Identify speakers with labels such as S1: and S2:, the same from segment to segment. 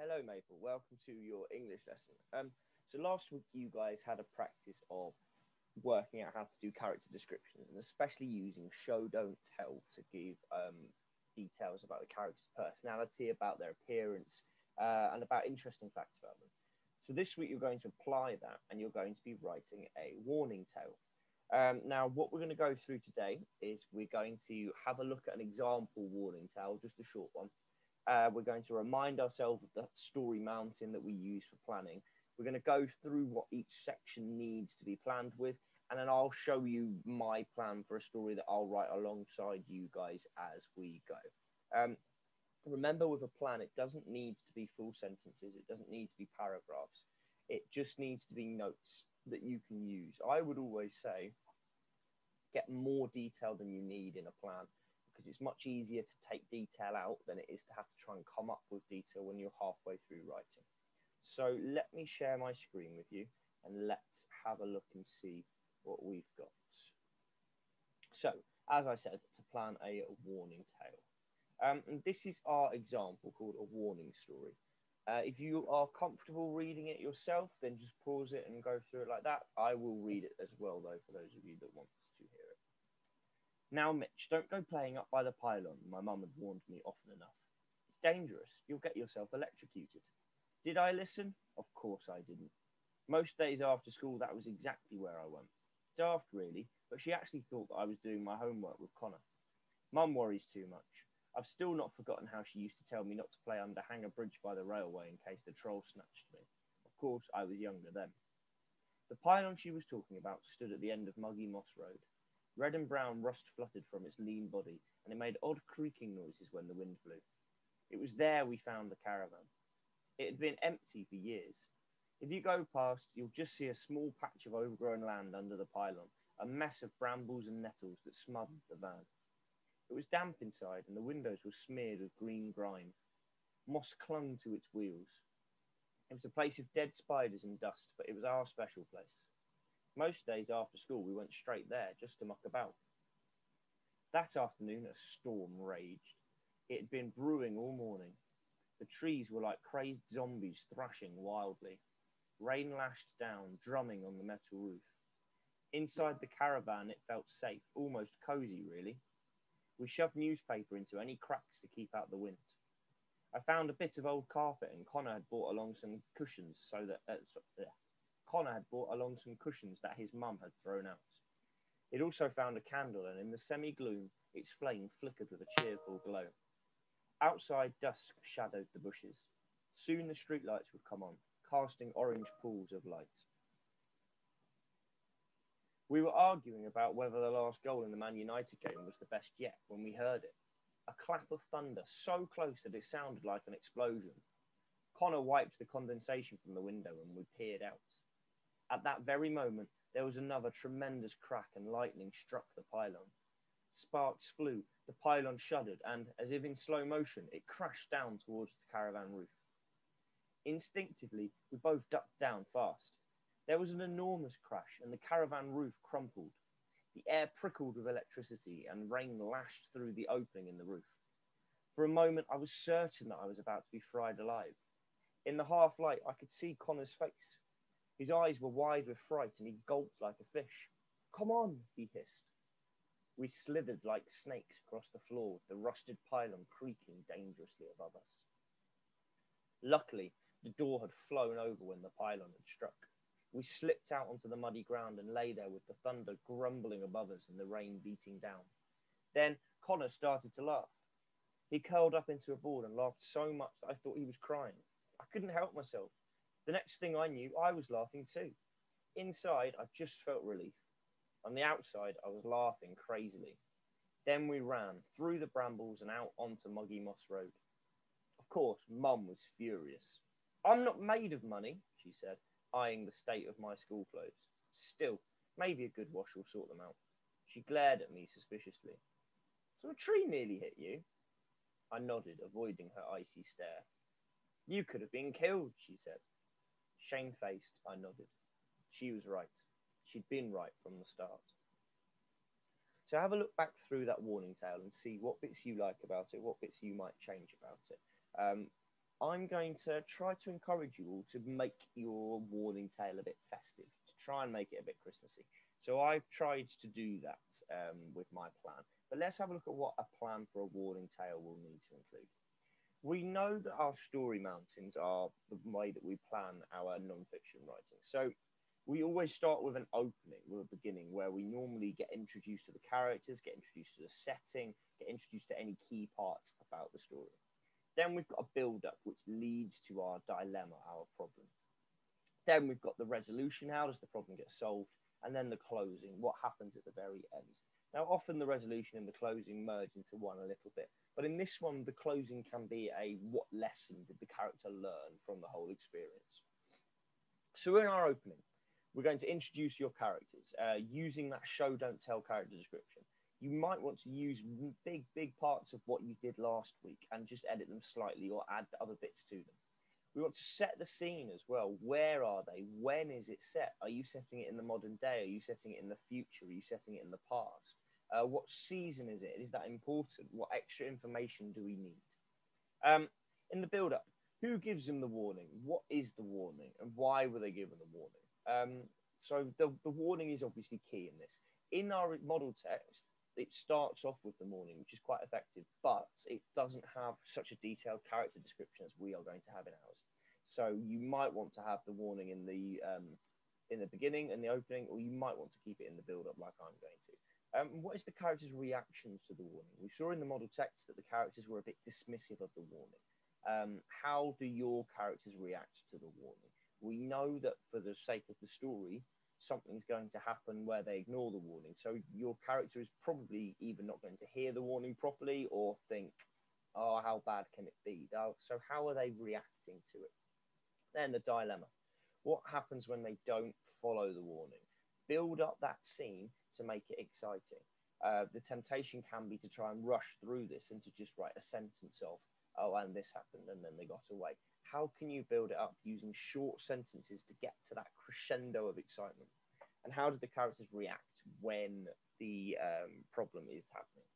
S1: Hello, Maple. Welcome to your English lesson. So last week you guys had a practice of working out how to do character descriptions, and especially using show, don't tell to give details about the character's personality, about their appearance, and about interesting facts about them. So this week you're going to apply that, and you're going to be writing a warning tale. Now, what we're going to go through today is we're going to have a look at an example warning tale, just a short one. We're going to remind ourselves of the story mountain that we use for planning. We're going to go through what each section needs to be planned with, and then I'll show you my plan for a story that I'll write alongside you guys as we go. Um, Remember, with a plan, it doesn't need to be full sentences, it doesn't need to be paragraphs, it just needs to be notes that you can use. I would always say get more detail than you need in a plan because it's much easier to take detail out than it is to have to try and come up with detail when you're halfway through writing. So let me share my screen with you and let's have a look and see what we've got. So, as I said, to plan a warning tale. And this is our example called a warning story. If you are comfortable reading it yourself, then just pause it and go through it like that. I will read it as well, though, for those of you that want to hear it. Now, Mitch, don't go playing up by the pylon. My mum had warned me often enough. It's dangerous. You'll get yourself electrocuted. Did I listen? Of course I didn't. Most days after school, that was exactly where I went. Daft, really, but she actually thought that I was doing my homework with Connor. Mum worries too much. I've still not forgotten how she used to tell me not to play under Hanger Bridge by the railway in case the troll snatched me. Of course, I was younger then. The pylon she was talking about stood at the end of Muggy Moss Road. Red and brown rust fluttered from its lean body, and it made odd creaking noises when the wind blew. It was there we found the caravan. It had been empty for years. If you go past, you'll just see a small patch of overgrown land under the pylon, a mess of brambles and nettles that smothered the van. It was damp inside, and the windows were smeared with green grime. Moss clung to its wheels. It was a place of dead spiders and dust, but it was our special place. Most days after school, we went straight there just to muck about. That afternoon, a storm raged. It had been brewing all morning. The trees were like crazed zombies thrashing wildly. Rain lashed down, drumming on the metal roof. Inside the caravan, it felt safe, almost cozy, really. We shoved newspaper into any cracks to keep out the wind. I found a bit of old carpet, and Connor had brought along some cushions that his mum had thrown out. He'd also found a candle, and in the semi-gloom, its flame flickered with a cheerful glow. Outside, dusk shadowed the bushes. Soon the streetlights would come on, casting orange pools of light. We were arguing about whether the last goal in the Man United game was the best yet when we heard it. A clap of thunder so close that it sounded like an explosion. Connor wiped the condensation from the window and we peered out. At that very moment, there was another tremendous crack and lightning struck the pylon. Sparks flew, the pylon shuddered, and, as if in slow motion, it crashed down towards the caravan roof. Instinctively, we both ducked down fast. There was an enormous crash, and the caravan roof crumpled. The air prickled with electricity, and rain lashed through the opening in the roof. For a moment, I was certain that I was about to be fried alive. In the half light, I could see Connor's face. His eyes were wide with fright, and he gulped like a fish. "Come on," he hissed. We slithered like snakes across the floor, with the rusted pylon creaking dangerously above us. Luckily, the door had flown over when the pylon had struck. We slipped out onto the muddy ground and lay there with the thunder grumbling above us and the rain beating down. Then Connor started to laugh. He curled up into a ball and laughed so much that I thought he was crying. I couldn't help myself. The next thing I knew, I was laughing too. Inside, I just felt relief. On the outside, I was laughing crazily. Then we ran through the brambles and out onto Muggy Moss Road. Of course, Mum was furious. "I'm not made of money," she said, eyeing the state of my school clothes. "Still, maybe a good wash will sort them out." She glared at me suspiciously. "So a tree nearly hit you?" I nodded, avoiding her icy stare. "You could have been killed," she said. Shamefaced, I nodded. She was right. She'd been right from the start. So have a look back through that warning tale and see what bits you like about it, what bits you might change about it. I'm going to try to encourage you all to make your warning tale a bit festive, to try and make it a bit Christmassy. So I've tried to do that with my plan. But let's have a look at what a plan for a warning tale will need to include. We know that our story mountains are the way that we plan our non-fiction writing. So we always start with an opening, with a beginning, where we normally get introduced to the characters, get introduced to the setting, get introduced to any key parts about the story. Then we've got a build up, which leads to our dilemma, our problem. Then we've got the resolution. How does the problem get solved? And then the closing. What happens at the very end? Now, often the resolution and the closing merge into one a little bit. But in this one, the closing can be a what lesson did the character learn from the whole experience? So in our opening, we're going to introduce your characters using that show, don't tell character description. You might want to use big parts of what you did last week and just edit them slightly or add other bits to them. We want to set the scene as well. Where are they? When is it set? Are you setting it in the modern day? Are you setting it in the future? Are you setting it in the past? What season is it? Is that important? What extra information do we need? In the build-up, who gives them the warning? What is the warning? And why were they given the warning? So the warning is obviously key in this. In our model text, it starts off with the warning, which is quite effective, but it doesn't have such a detailed character description as we are going to have in ours. So you might want to have the warning in the beginning and the opening, or you might want to keep it in the build-up like I'm going to. What is the character's reactions to the warning? We saw in the model text that the characters were a bit dismissive of the warning. How do your characters react to the warning? We know that for the sake of the story, something's going to happen where they ignore the warning. So your character is probably either not going to hear the warning properly or think, oh, how bad can it be? So how are they reacting to it? Then the dilemma. What happens when they don't follow the warning? Build up that scene to make it exciting. The temptation can be to try and rush through this and to just write a sentence of, oh, and this happened, and then they got away. How can you build it up using short sentences to get to that crescendo of excitement? And how do the characters react when the problem is happening?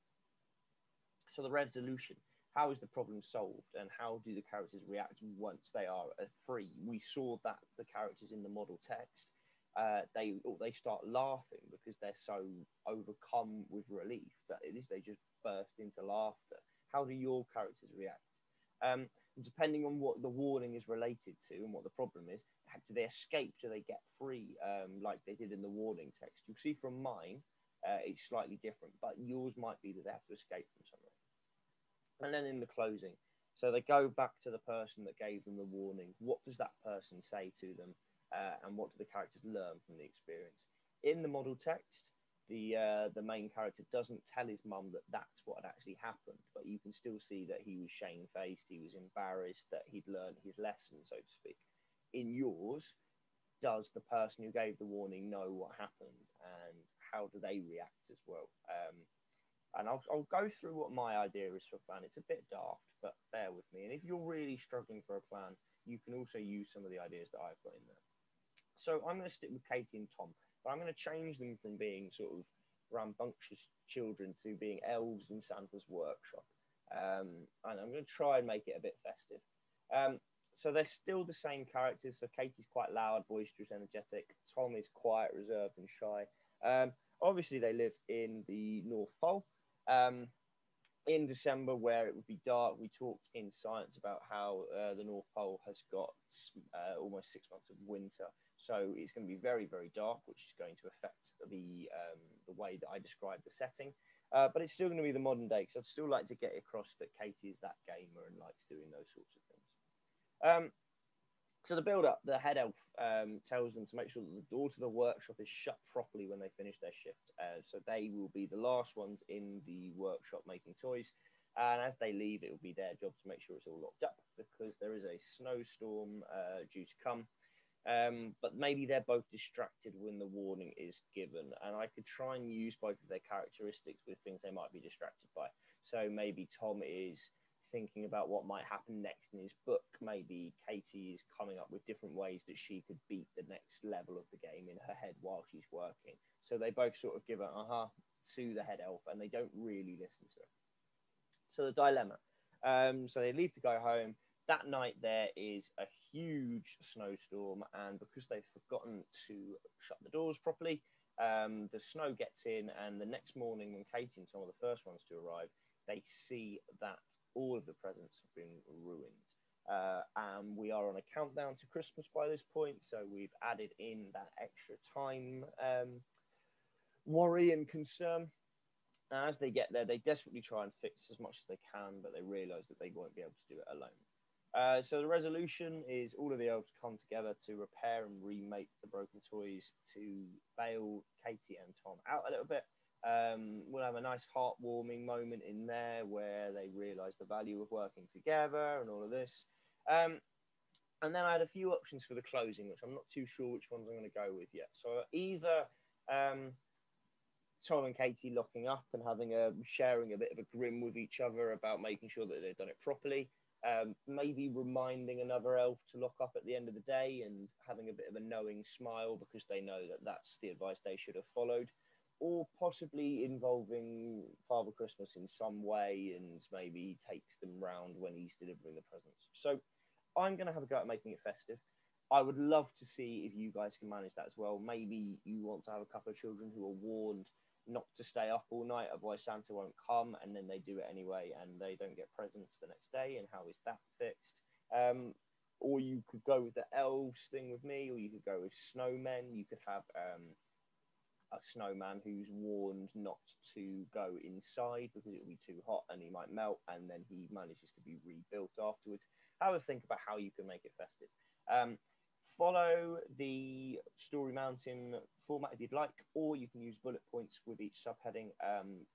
S1: So the resolution, how is the problem solved, and how do the characters react once they are free? We saw that the characters in the model text, they start laughing because they're so overcome with relief that they just burst into laughter. How do your characters react? Depending on what the warning is related to and what the problem is, do they escape? Do they get free like they did in the warning text? You'll see from mine, it's slightly different, but yours might be that they have to escape from somewhere. And then in the closing, so they go back to the person that gave them the warning. What does that person say to them? And what do the characters learn from the experience? In the model text, the main character doesn't tell his mum that that's what had actually happened, but you can still see that he was shamefaced, he was embarrassed, that he'd learned his lesson, so to speak. In yours, does the person who gave the warning know what happened, and how do they react as well? And I'll go through what my idea is for a plan. It's a bit daft, but bear with me. And if you're really struggling for a plan, you can also use some of the ideas that I've got in there. So I'm going to stick with Katie and Tom, but I'm going to change them from being sort of rambunctious children to being elves in Santa's workshop. And I'm going to try and make it a bit festive. So they're still the same characters. So Katie's quite loud, boisterous, energetic. Tom is quiet, reserved, and shy. Obviously, they live in the North Pole. In December, where it would be dark, we talked in science about how the North Pole has got almost 6 months of winter. So it's going to be very, very dark, which is going to affect the way that I describe the setting. But it's still going to be the modern day, because I'd still like to get across that Katie is that gamer and likes doing those sorts of things. So the build-up, the head elf tells them to make sure that the door to the workshop is shut properly when they finish their shift. So they will be the last ones in the workshop making toys. And as they leave, it will be their job to make sure it's all locked up, because there is a snowstorm due to come. But maybe they're both distracted when the warning is given. And I could try and use both of their characteristics with things they might be distracted by. So maybe Tom is thinking about what might happen next in his book. Maybe Katie is coming up with different ways that she could beat the next level of the game in her head while she's working. So they both sort of give an to the head elf, and they don't really listen to it. So the dilemma. So they leave to go home. That night there is a huge snowstorm, and because they've forgotten to shut the doors properly, the snow gets in. And the next morning, when Katie and Tom are the first ones to arrive, they see that all of the presents have been ruined. And we are on a countdown to Christmas by this point, so we've added in that extra time, worry and concern. And as they get there, they desperately try and fix as much as they can, but they realise that they won't be able to do it alone. So the resolution is all of the elves come together to repair and remake the broken toys to bail Katie and Tom out a little bit. We'll have a nice heartwarming moment in there where they realise the value of working together and all of this. And then I had a few options for the closing, which I'm not too sure which ones I'm going to go with yet. So either Tom and Katie locking up and sharing a bit of a grin with each other about making sure that they've done it properly. Maybe reminding another elf to lock up at the end of the day and having a bit of a knowing smile because they know that that's the advice they should have followed, or possibly involving Father Christmas in some way and maybe takes them round when he's delivering the presents. So I'm going to have a go at making it festive. I would love to see if you guys can manage that as well. Maybe you want to have a couple of children who are warned not to stay up all night, otherwise Santa won't come, and then they do it anyway, and they don't get presents the next day. And how is that fixed? Or you could go with the elves thing with me, or you could go with snowmen. You could have a snowman who's warned not to go inside because it'll be too hot and he might melt, and then he manages to be rebuilt afterwards. Have a think about how you can make it festive. Follow the Story Mountain format if you'd like, or you can use bullet points with each subheading.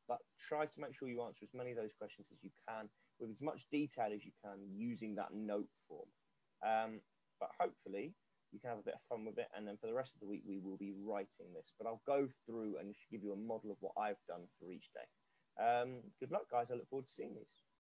S1: But try to make sure you answer as many of those questions as you can with as much detail as you can using that note form. But hopefully you can have a bit of fun with it. And then for the rest of the week, we will be writing this. But I'll go through and give you a model of what I've done for each day. Good luck, guys. I look forward to seeing these.